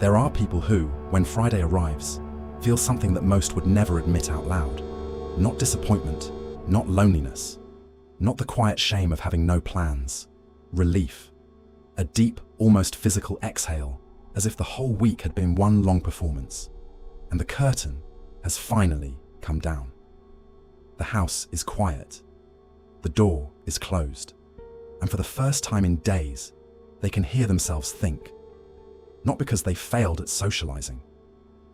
There are people who, when Friday arrives, feel something that most would never admit out loud. Not disappointment, not loneliness, not the quiet shame of having no plans. Relief. A deep, almost physical exhale, as if the whole week had been one long performance. And the curtain has finally come down. The house is quiet. The door is closed. And for the first time in days, they can hear themselves think. Not because they failed at socializing,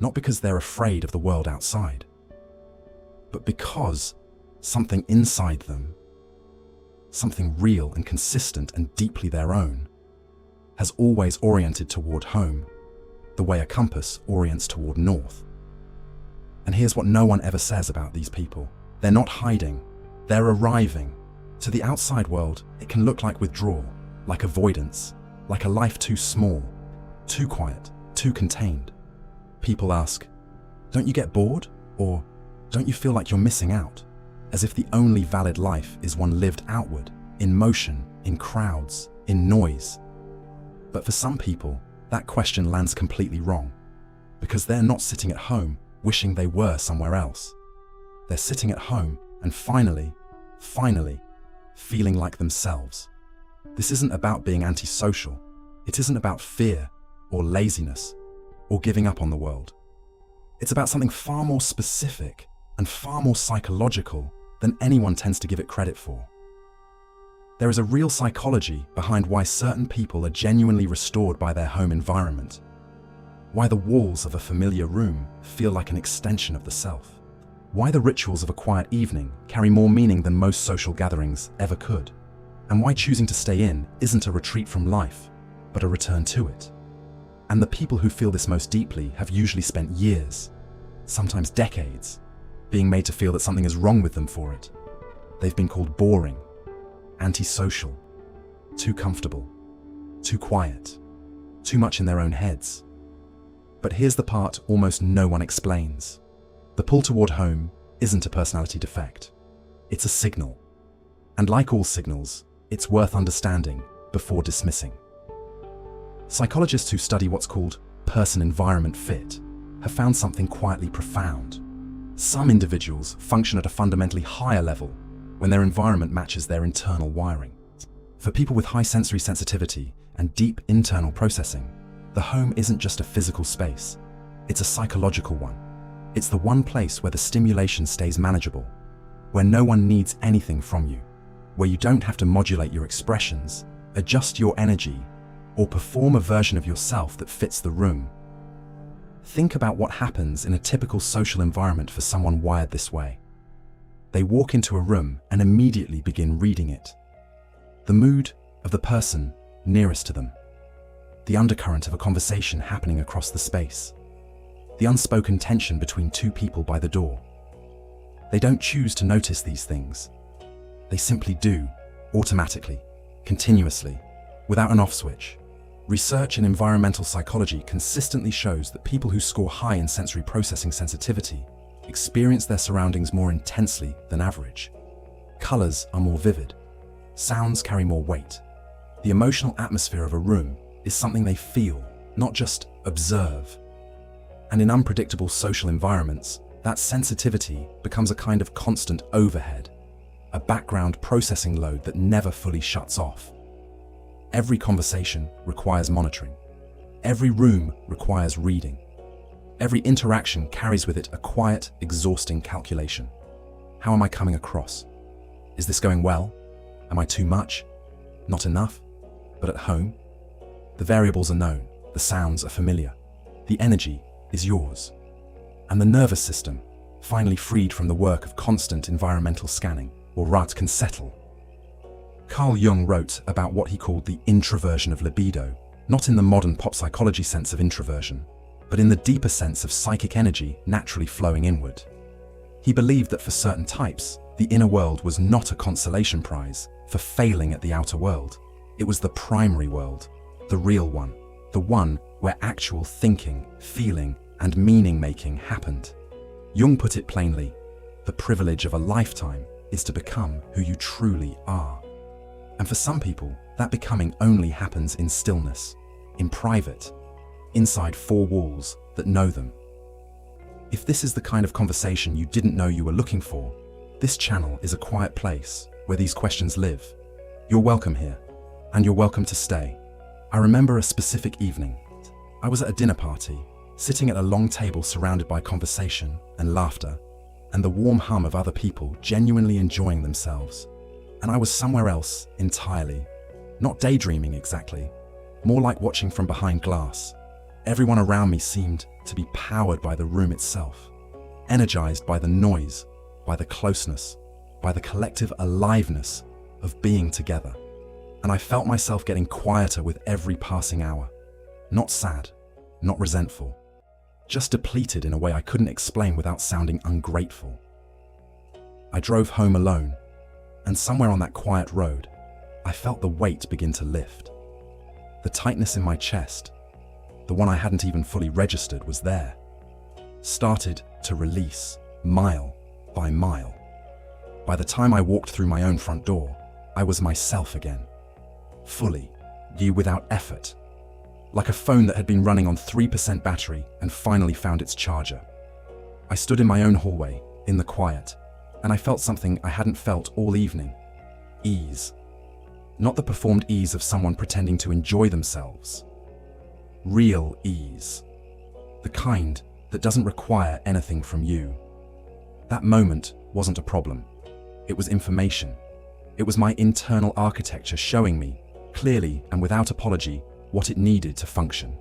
not because they're afraid of the world outside, but because something inside them, something real and consistent and deeply their own, has always oriented toward home, the way a compass orients toward north. And here's what no one ever says about these people. They're not hiding, they're arriving. To the outside world, it can look like withdrawal, like avoidance, like a life too small, too quiet, too contained. People ask, don't you get bored? Or don't you feel like you're missing out? As if the only valid life is one lived outward, in motion, in crowds, in noise. But for some people, that question lands completely wrong, because they're not sitting at home wishing they were somewhere else. They're sitting at home and finally, feeling like themselves. This isn't about being antisocial. It isn't about fear or laziness or giving up on the world. It's about something far more specific and far more psychological than anyone tends to give it credit for. There is a real psychology behind why certain people are genuinely restored by their home environment, why the walls of a familiar room feel like an extension of the self, why the rituals of a quiet evening carry more meaning than most social gatherings ever could, and why choosing to stay in isn't a retreat from life, but a return to it. And the people who feel this most deeply have usually spent years, sometimes decades, being made to feel that something is wrong with them for it. They've been called boring, antisocial, too comfortable, too quiet, too much in their own heads. But here's the part almost no one explains. The pull toward home isn't a personality defect. It's a signal. And like all signals, it's worth understanding before dismissing. Psychologists who study what's called person-environment fit have found something quietly profound. Some individuals function at a fundamentally higher level when their environment matches their internal wiring. For people with high sensory sensitivity and deep internal processing, the home isn't just a physical space, it's a psychological one. It's the one place where the stimulation stays manageable, where no one needs anything from you, where you don't have to modulate your expressions, adjust your energy, or perform a version of yourself that fits the room. Think about what happens in a typical social environment for someone wired this way. They walk into a room and immediately begin reading it. The mood of the person nearest to them, the undercurrent of a conversation happening across the space, the unspoken tension between two people by the door. They don't choose to notice these things. They simply do, automatically, continuously, without an off switch. Research in environmental psychology consistently shows that people who score high in sensory processing sensitivity experience their surroundings more intensely than average. Colors are more vivid. Sounds carry more weight. The emotional atmosphere of a room is something they feel, not just observe. And in unpredictable social environments, that sensitivity becomes a kind of constant overhead, a background processing load that never fully shuts off. Every conversation requires monitoring. Every room requires reading. Every interaction carries with it a quiet, exhausting calculation. How am I coming across? Is this going well? Am I too much? Not enough? But at home, the variables are known, the sounds are familiar, the energy is yours. And the nervous system, finally freed from the work of constant environmental scanning, or Rat, can settle. Carl Jung wrote about what he called the introversion of libido, not in the modern pop psychology sense of introversion, but in the deeper sense of psychic energy naturally flowing inward. He believed that for certain types, the inner world was not a consolation prize for failing at the outer world. It was the primary world, the real one, the one where actual thinking, feeling, and meaning-making happened. Jung put it plainly, the privilege of a lifetime is to become who you truly are. And for some people, that becoming only happens in stillness, in private, inside four walls that know them. If this is the kind of conversation you didn't know you were looking for, this channel is a quiet place where these questions live. You're welcome here, and you're welcome to stay. I remember a specific evening. I was at a dinner party, sitting at a long table surrounded by conversation and laughter, and the warm hum of other people genuinely enjoying themselves. And I was somewhere else entirely. Not daydreaming exactly, more like watching from behind glass. Everyone around me seemed to be powered by the room itself, energized by the noise, by the closeness, by the collective aliveness of being together. And I felt myself getting quieter with every passing hour. Not sad, not resentful, just depleted in a way I couldn't explain without sounding ungrateful. I drove home alone, and somewhere on that quiet road, I felt the weight begin to lift. The tightness in my chest, the one I hadn't even fully registered was there, started to release mile by mile. By the time I walked through my own front door, I was myself again, fully, without effort, like a phone that had been running on 3% battery and finally found its charger. I stood in my own hallway, in the quiet, and I felt something I hadn't felt all evening. Ease. Not the performed ease of someone pretending to enjoy themselves. Real ease. The kind that doesn't require anything from you. That moment wasn't a problem. It was information. It was my internal architecture showing me, clearly and without apology, what it needed to function.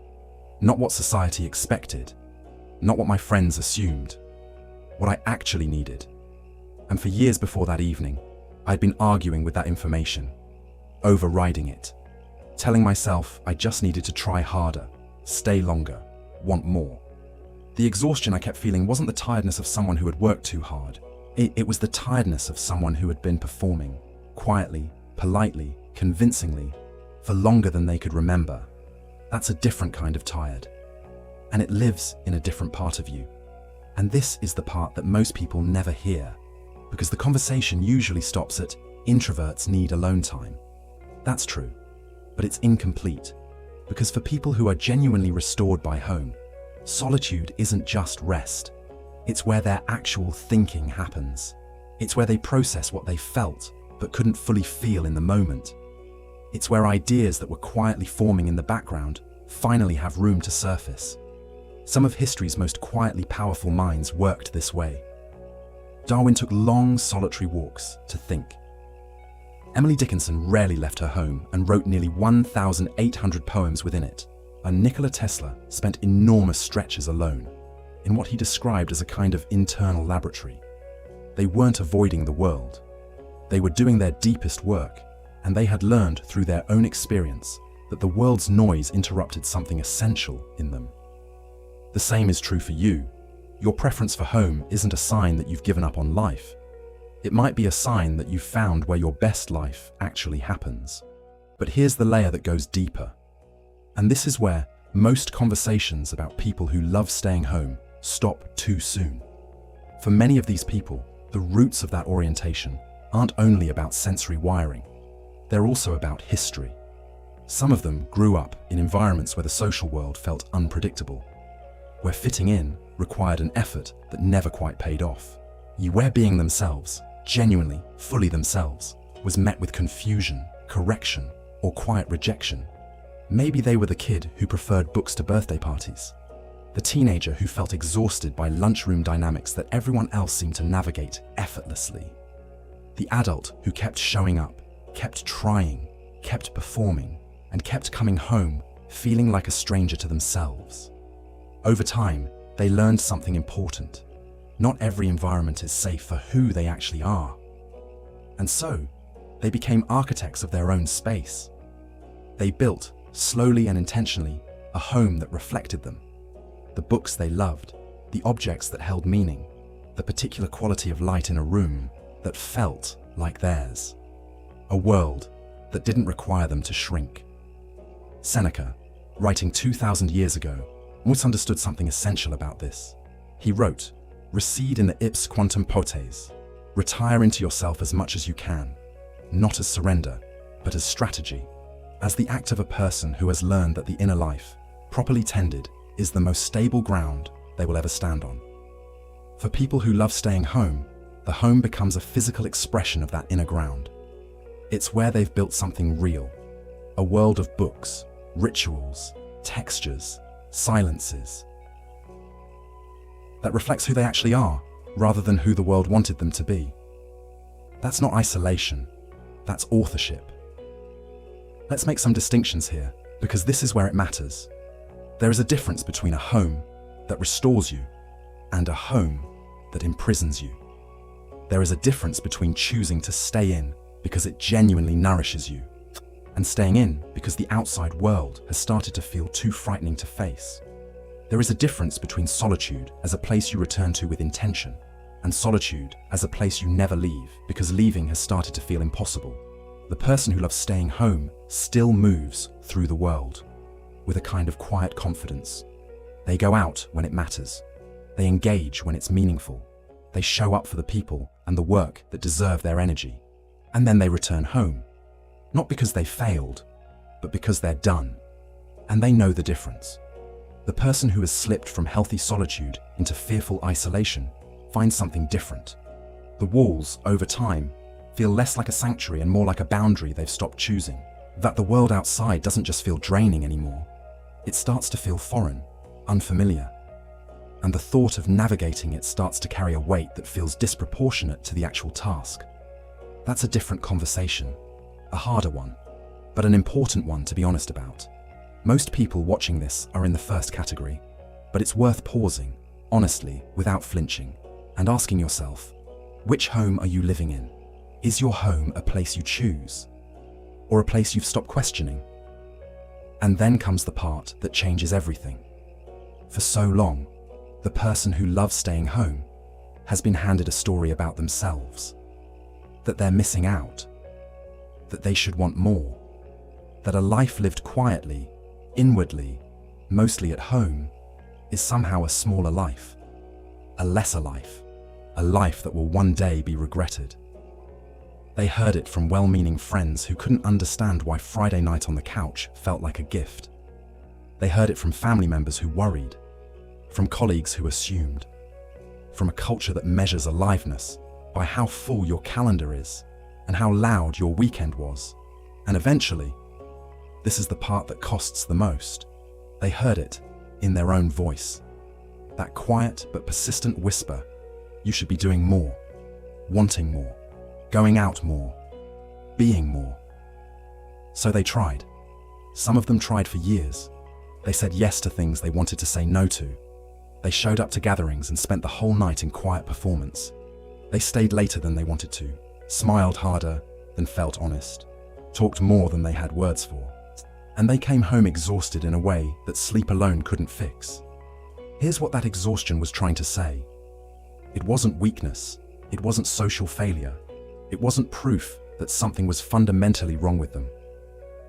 Not what society expected. Not what my friends assumed. What I actually needed. And for years before that evening, I'd been arguing with that information, overriding it, telling myself I just needed to try harder, stay longer, want more. The exhaustion I kept feeling wasn't the tiredness of someone who had worked too hard. It was the tiredness of someone who had been performing, quietly, politely, convincingly, for longer than they could remember. That's a different kind of tired. And it lives in a different part of you. And this is the part that most people never hear, because the conversation usually stops at introverts need alone time. That's true, but it's incomplete, because for people who are genuinely restored by home, solitude isn't just rest. It's where their actual thinking happens. It's where they process what they felt but couldn't fully feel in the moment. It's where ideas that were quietly forming in the background finally have room to surface. Some of history's most quietly powerful minds worked this way. Darwin took long, solitary walks to think. Emily Dickinson rarely left her home and wrote nearly 1,800 poems within it. And Nikola Tesla spent enormous stretches alone, in what he described as a kind of internal laboratory. They weren't avoiding the world. They were doing their deepest work, and they had learned through their own experience that the world's noise interrupted something essential in them. The same is true for you. Your preference for home isn't a sign that you've given up on life. It might be a sign that you've found where your best life actually happens. But here's the layer that goes deeper. And this is where most conversations about people who love staying home stop too soon. For many of these people, the roots of that orientation aren't only about sensory wiring. They're also about history. Some of them grew up in environments where the social world felt unpredictable, where fitting in required an effort that never quite paid off. Where being themselves, genuinely, fully themselves, was met with confusion, correction, or quiet rejection. Maybe they were the kid who preferred books to birthday parties, the teenager who felt exhausted by lunchroom dynamics that everyone else seemed to navigate effortlessly, the adult who kept showing up, kept trying, kept performing, and kept coming home feeling like a stranger to themselves. Over time, they learned something important. Not every environment is safe for who they actually are. And so, they became architects of their own space. They built, slowly and intentionally, a home that reflected them. The books they loved, the objects that held meaning, the particular quality of light in a room that felt like theirs. A world that didn't require them to shrink. Seneca, writing 2,000 years ago, misunderstood something essential about this. He wrote, "Recede in the ipse quantum potes." Retire into yourself as much as you can, not as surrender, but as strategy, as the act of a person who has learned that the inner life, properly tended, is the most stable ground they will ever stand on. For people who love staying home, the home becomes a physical expression of that inner ground. It's where they've built something real, a world of books, rituals, textures, silences, that reflects who they actually are, rather than who the world wanted them to be. That's not isolation, that's authorship. Let's make some distinctions here, because this is where it matters. There is a difference between a home that restores you and a home that imprisons you. There is a difference between choosing to stay in because it genuinely nourishes you, and staying in because the outside world has started to feel too frightening to face. There is a difference between solitude as a place you return to with intention, and solitude as a place you never leave because leaving has started to feel impossible. The person who loves staying home still moves through the world with a kind of quiet confidence. They go out when it matters. They engage when it's meaningful. They show up for the people and the work that deserve their energy. And then they return home. Not because they failed, but because they're done. And they know the difference. The person who has slipped from healthy solitude into fearful isolation finds something different. The walls, over time, feel less like a sanctuary and more like a boundary they've stopped choosing. That the world outside doesn't just feel draining anymore. It starts to feel foreign, unfamiliar. And the thought of navigating it starts to carry a weight that feels disproportionate to the actual task. That's a different conversation, a harder one, but an important one to be honest about. Most people watching this are in the first category, but it's worth pausing, honestly, without flinching, and asking yourself, which home are you living in? Is your home a place you choose, or a place you've stopped questioning? And then comes the part that changes everything. For so long, the person who loves staying home has been handed a story about themselves, that they're missing out, that they should want more, that a life lived quietly, inwardly, mostly at home, is somehow a smaller life, a lesser life, a life that will one day be regretted. They heard it from well-meaning friends who couldn't understand why Friday night on the couch felt like a gift. They heard it from family members who worried, from colleagues who assumed, from a culture that measures aliveness by how full your calendar is and how loud your weekend was. And eventually, this is the part that costs the most. They heard it in their own voice. That quiet but persistent whisper, you should be doing more, wanting more, going out more, being more. So they tried. Some of them tried for years. They said yes to things they wanted to say no to. They showed up to gatherings and spent the whole night in quiet performance. They stayed later than they wanted to, smiled harder than felt honest, talked more than they had words for. And they came home exhausted in a way that sleep alone couldn't fix. Here's what that exhaustion was trying to say. It wasn't weakness. It wasn't social failure. It wasn't proof that something was fundamentally wrong with them.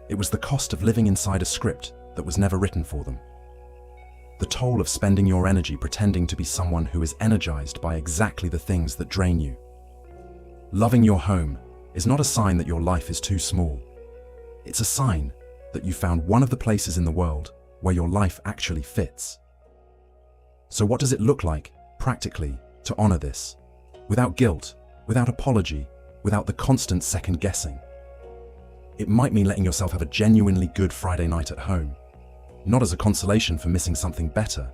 It was the cost of living inside a script that was never written for them. The toll of spending your energy pretending to be someone who is energized by exactly the things that drain you. Loving your home is not a sign that your life is too small. It's a sign that you found one of the places in the world where your life actually fits. So what does it look like, practically, to honor this? Without guilt, without apology, without the constant second guessing. It might mean letting yourself have a genuinely good Friday night at home, not as a consolation for missing something better,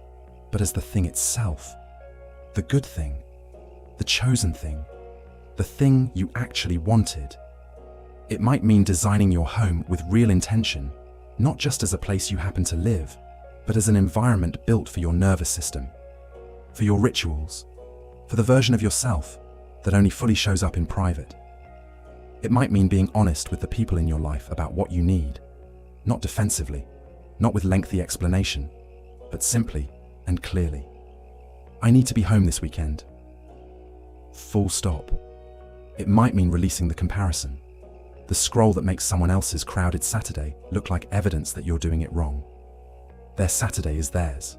but as the thing itself. The good thing, the chosen thing, the thing you actually wanted. It might mean designing your home with real intention, not just as a place you happen to live, but as an environment built for your nervous system, for your rituals, for the version of yourself that only fully shows up in private. It might mean being honest with the people in your life about what you need, not defensively, not with lengthy explanation, but simply and clearly. I need to be home this weekend. Full stop. It might mean releasing the comparison, the scroll that makes someone else's crowded Saturday look like evidence that you're doing it wrong. Their Saturday is theirs.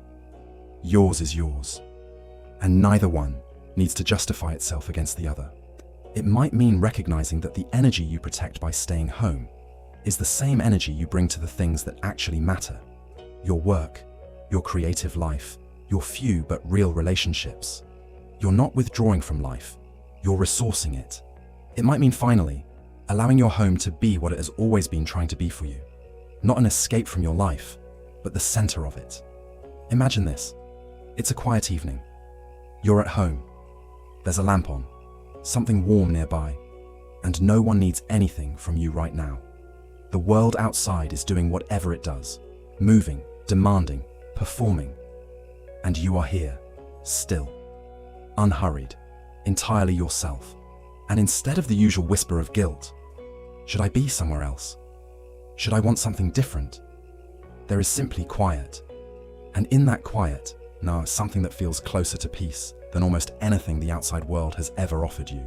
Yours is yours. And neither one needs to justify itself against the other. It might mean recognizing that the energy you protect by staying home is the same energy you bring to the things that actually matter. Your work, your creative life, your few but real relationships. You're not withdrawing from life, you're resourcing it. It might mean finally allowing your home to be what it has always been trying to be for you. Not an escape from your life, but the center of it. Imagine this. It's a quiet evening. You're at home. There's a lamp on, something warm nearby, and no one needs anything from you right now. The world outside is doing whatever it does, moving, demanding, performing. And you are here, still, unhurried, entirely yourself. And instead of the usual whisper of guilt, should I be somewhere else? Should I want something different? There is simply quiet. And in that quiet, something that feels closer to peace than almost anything the outside world has ever offered you.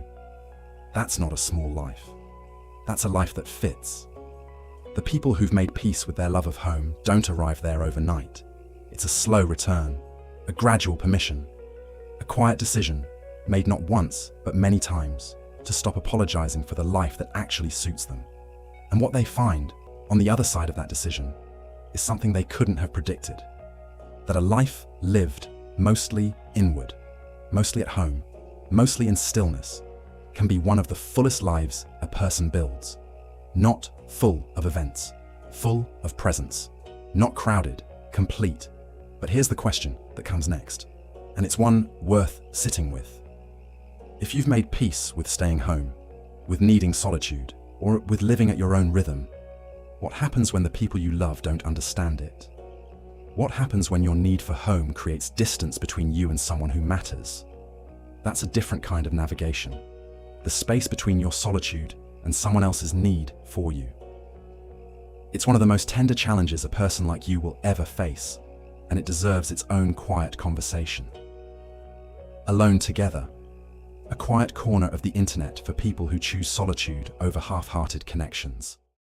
That's not a small life. That's a life that fits. The people who've made peace with their love of home don't arrive there overnight. It's a slow return, a gradual permission, a quiet decision, made not once, but many times, to stop apologizing for the life that actually suits them. And what they find, on the other side of that decision, is something they couldn't have predicted. That a life lived mostly inward, mostly at home, mostly in stillness, can be one of the fullest lives a person builds. Not full of events, full of presence, not crowded, complete. But here's the question that comes next, and it's one worth sitting with. If you've made peace with staying home, with needing solitude, or with living at your own rhythm, what happens when the people you love don't understand it? What happens when your need for home creates distance between you and someone who matters? That's a different kind of navigation. The space between your solitude and someone else's need for you. It's one of the most tender challenges a person like you will ever face, and it deserves its own quiet conversation. Alone Together, a quiet corner of the internet for people who choose solitude over half-hearted connections.